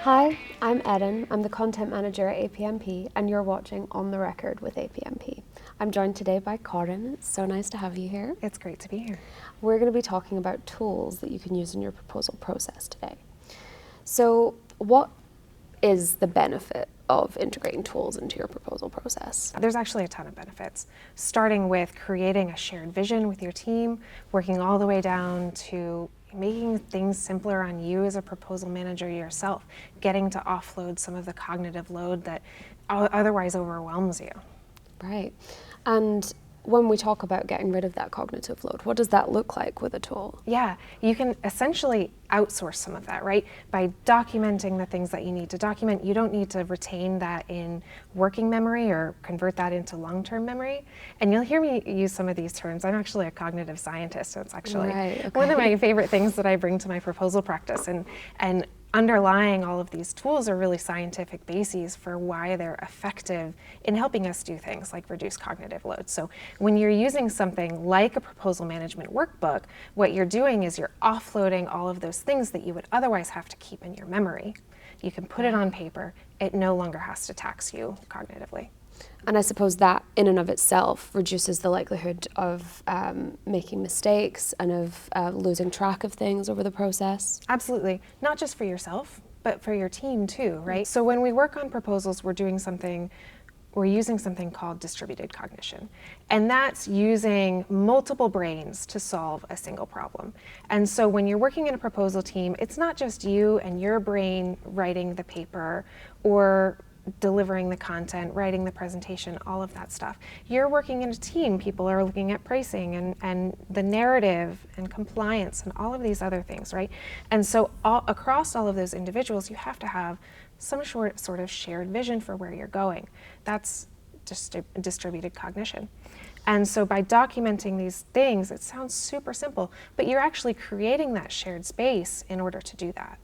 Hi, I'm Erin. I'm the Content Manager at APMP, and you're watching On the Record with APMP. I'm joined today by Corinne. It's so nice to have you here. It's great to be here. We're going to be talking about tools that you can use in your proposal process today. So, what is the benefit of integrating tools into your proposal process? There's actually a ton of benefits, starting with creating a shared vision with your team, working all the way down to making things simpler on you as a proposal manager yourself, getting to offload some of the cognitive load that otherwise overwhelms you. Right. And when we talk about getting rid of that cognitive load, what does that look like with a tool? Yeah, you can essentially outsource some of that, right? By documenting the things that you need to document, you don't need to retain that in working memory or convert that into long-term memory. And you'll hear me use some of these terms. I'm actually a cognitive scientist, so it's actually one of my favorite things that I bring to my proposal practice. And underlying all of these tools are really scientific bases for why they're effective in helping us do things like reduce cognitive load. So when you're using something like a proposal management workbook, what you're doing is you're offloading all of those things that you would otherwise have to keep in your memory. You can put it on paper. It no longer has to tax you cognitively. And I suppose that in and of itself reduces the likelihood of making mistakes and of losing track of things over the process. Absolutely. Not just for yourself, but for your team too, right? So when we work on proposals, we're using something called distributed cognition. And that's using multiple brains to solve a single problem. And so when you're working in a proposal team, it's not just you and your brain writing the paper or delivering the content, writing the presentation, all of that stuff. You're working in a team. People are looking at pricing and the narrative and compliance and all of these other things, right? And so across all of those individuals, you have to have some sort of shared vision for where you're going. That's distributed cognition. And so by documenting these things, it sounds super simple, but you're actually creating that shared space in order to do that.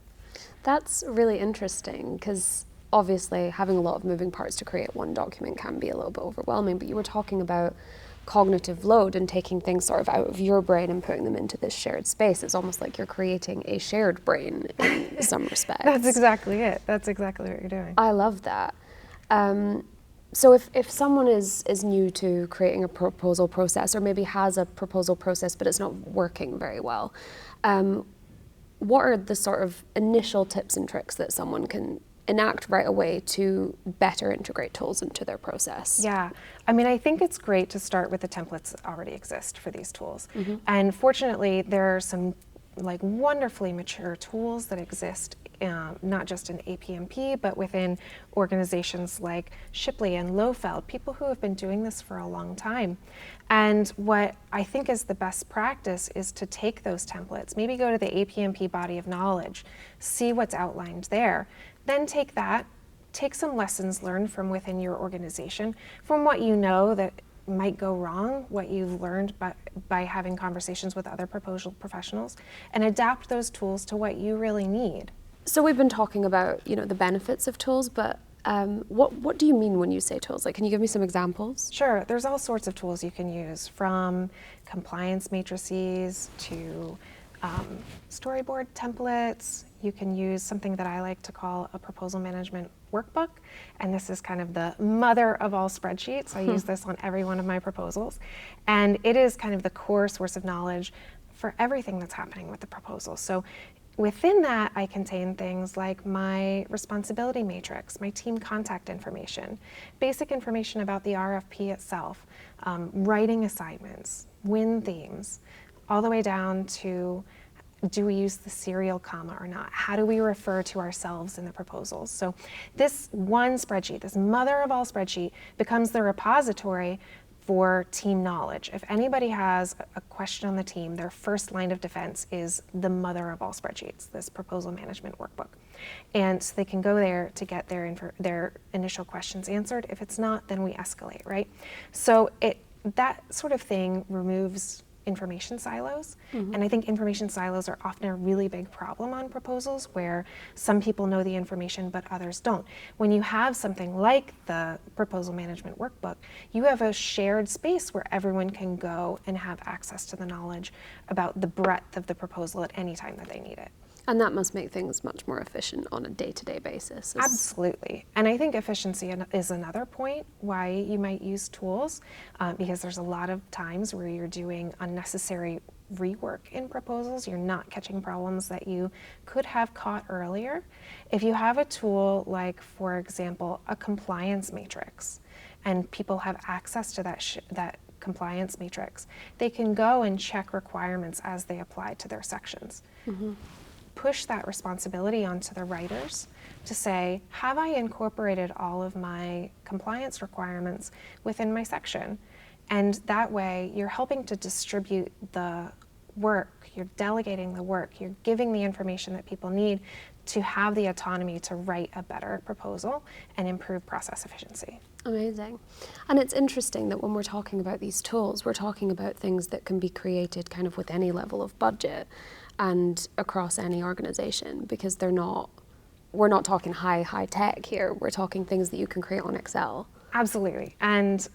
That's really interesting because obviously having a lot of moving parts to create one document can be a little bit overwhelming, but you were talking about cognitive load and taking things sort of out of your brain and putting them into this shared space. It's almost like you're creating a shared brain in some respects. That's exactly it. That's exactly what you're doing. I love that. So if someone is new to creating a proposal process or maybe has a proposal process but it's not working very well, what are the sort of initial tips and tricks that someone can enact right away to better integrate tools into their process? Yeah, I mean, I think it's great to start with the templates that already exist for these tools. Mm-hmm. And fortunately, there are some like wonderfully mature tools that exist, not just in APMP, but within organizations like Shipley and Lofeld, people who have been doing this for a long time. And what I think is the best practice is to take those templates, maybe go to the APMP body of knowledge, see what's outlined there, then take some lessons learned from within your organization, from what you know that might go wrong, what you've learned by having conversations with other proposal professionals, and adapt those tools to what you really need. So we've been talking about, the benefits of tools, but what do you mean when you say tools? Like, can you give me some examples? Sure, there's all sorts of tools you can use, from compliance matrices to storyboard templates. You can use something that I like to call a proposal management workbook, and this is kind of the mother of all spreadsheets. I use this on every one of my proposals, and it is kind of the core source of knowledge for everything that's happening with the proposal. So within that, I contain things like my responsibility matrix, my team contact information, basic information about the RFP itself, writing assignments, win themes, all the way down to, do we use the serial comma or not? How do we refer to ourselves in the proposals? So this one spreadsheet, this mother of all spreadsheet, becomes the repository for team knowledge. If anybody has a question on the team, their first line of defense is the mother of all spreadsheets, this proposal management workbook. And so they can go there to get their initial questions answered. If it's not, then we escalate, right? So that sort of thing removes information silos. Mm-hmm. And I think information silos are often a really big problem on proposals where some people know the information but others don't. When you have something like the proposal management workbook, you have a shared space where everyone can go and have access to the knowledge about the breadth of the proposal at any time that they need it. And that must make things much more efficient on a day-to-day basis. Absolutely. And I think efficiency is another point why you might use tools, because there's a lot of times where you're doing unnecessary rework in proposals. You're not catching problems that you could have caught earlier. If you have a tool like, for example, a compliance matrix, and people have access to that compliance matrix, they can go and check requirements as they apply to their sections. Push that responsibility onto the writers to say, have I incorporated all of my compliance requirements within my section? And that way you're helping to distribute the work, you're delegating the work, you're giving the information that people need to have the autonomy to write a better proposal and improve process efficiency. Amazing. And it's interesting that when we're talking about these tools, we're talking about things that can be created kind of with any level of budget and across any organization, because we're not talking high tech here. We're talking things that you can create on Excel. Absolutely. And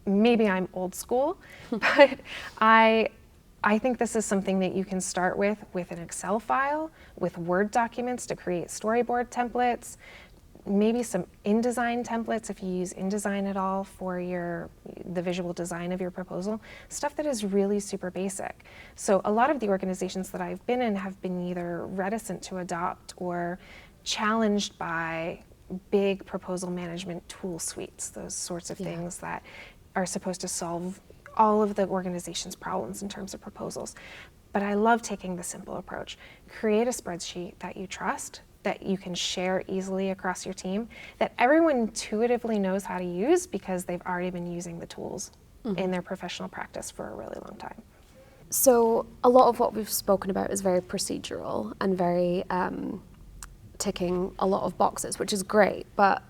maybe I'm old school, but I think this is something that you can start with an Excel file, with Word documents to create storyboard templates, maybe some InDesign templates if you use InDesign at all for the visual design of your proposal, stuff that is really super basic. So a lot of the organizations that I've been in have been either reticent to adopt or challenged by big proposal management tool suites, those sorts of things that are supposed to solve all of the organization's problems in terms of proposals. But I love taking the simple approach. Create a spreadsheet that you trust, that you can share easily across your team, that everyone intuitively knows how to use because they've already been using the tools in their professional practice for a really long time. So a lot of what we've spoken about is very procedural and very ticking a lot of boxes, which is great, but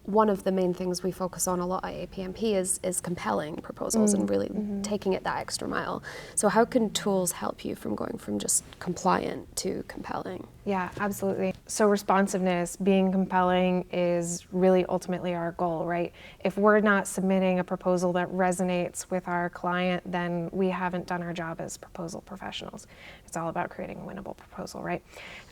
one of the main things we focus on a lot at APMP is compelling proposals and really taking it that extra mile. So how can tools help you from going from just compliant to compelling? Yeah, absolutely. So responsiveness, being compelling is really ultimately our goal, right? If we're not submitting a proposal that resonates with our client, then we haven't done our job as proposal professionals. It's all about creating a winnable proposal, right?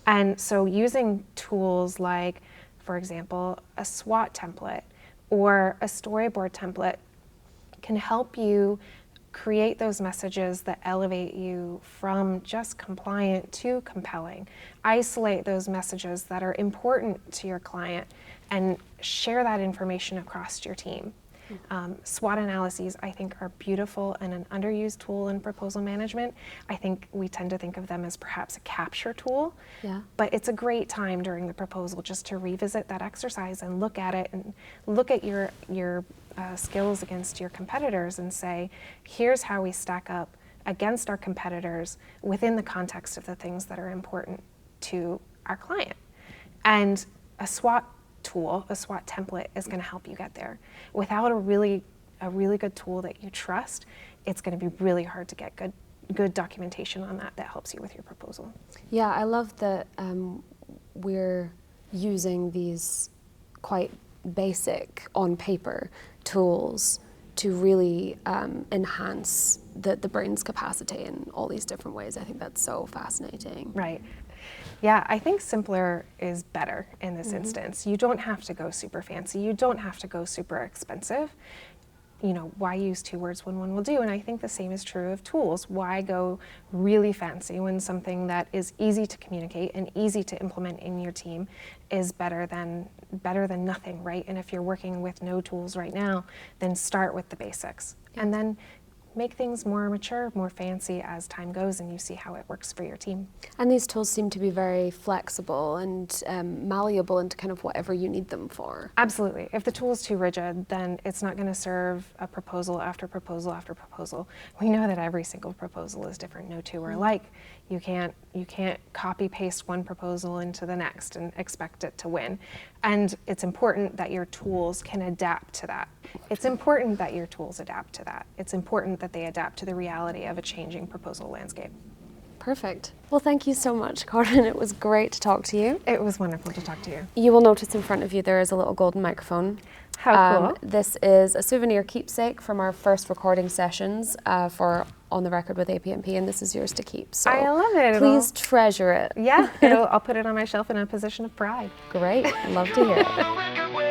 And so using tools like, for example, a SWOT template or a storyboard template can help you create those messages that elevate you from just compliant to compelling. Isolate those messages that are important to your client and share that information across your team. SWOT analyses, I think, are beautiful and an underused tool in proposal management. I think we tend to think of them as perhaps a capture tool, but it's a great time during the proposal just to revisit that exercise and look at it and look at your skills against your competitors and say, here's how we stack up against our competitors within the context of the things that are important to our client. And a SWOT tool, a SWOT template, is going to help you get there. Without a really good tool that you trust, it's going to be really hard to get good documentation on that helps you with your proposal. Yeah, I love that we're using these quite basic on paper tools to really enhance the brain's capacity in all these different ways. I think that's so fascinating. Right. Yeah, I think simpler is better in this instance. You don't have to go super fancy. You don't have to go super expensive. You know, why use two words when one will do? And I think the same is true of tools. Why go really fancy when something that is easy to communicate and easy to implement in your team is better than nothing, right? And if you're working with no tools right now, then start with the basics. And then make things more mature, more fancy as time goes and you see how it works for your team. And these tools seem to be very flexible and malleable into kind of whatever you need them for. Absolutely. If the tool is too rigid, then it's not going to serve a proposal after proposal after proposal. We know that every single proposal is different. No two are alike. You can't copy paste one proposal into the next and expect it to win. And it's important that your tools can adapt to that. It's important that your tools adapt to that. It's important that they adapt to the reality of a changing proposal landscape. Perfect. Well, thank you so much, Corinne. It was great to talk to you. It was wonderful to talk to you. You will notice in front of you there is a little golden microphone. How cool. This is a souvenir keepsake from our first recording sessions for on the record with APMP, and this is yours to keep. So I love it. Please treasure it. Yeah, I'll put it on my shelf in a position of pride. Great. Love to hear it.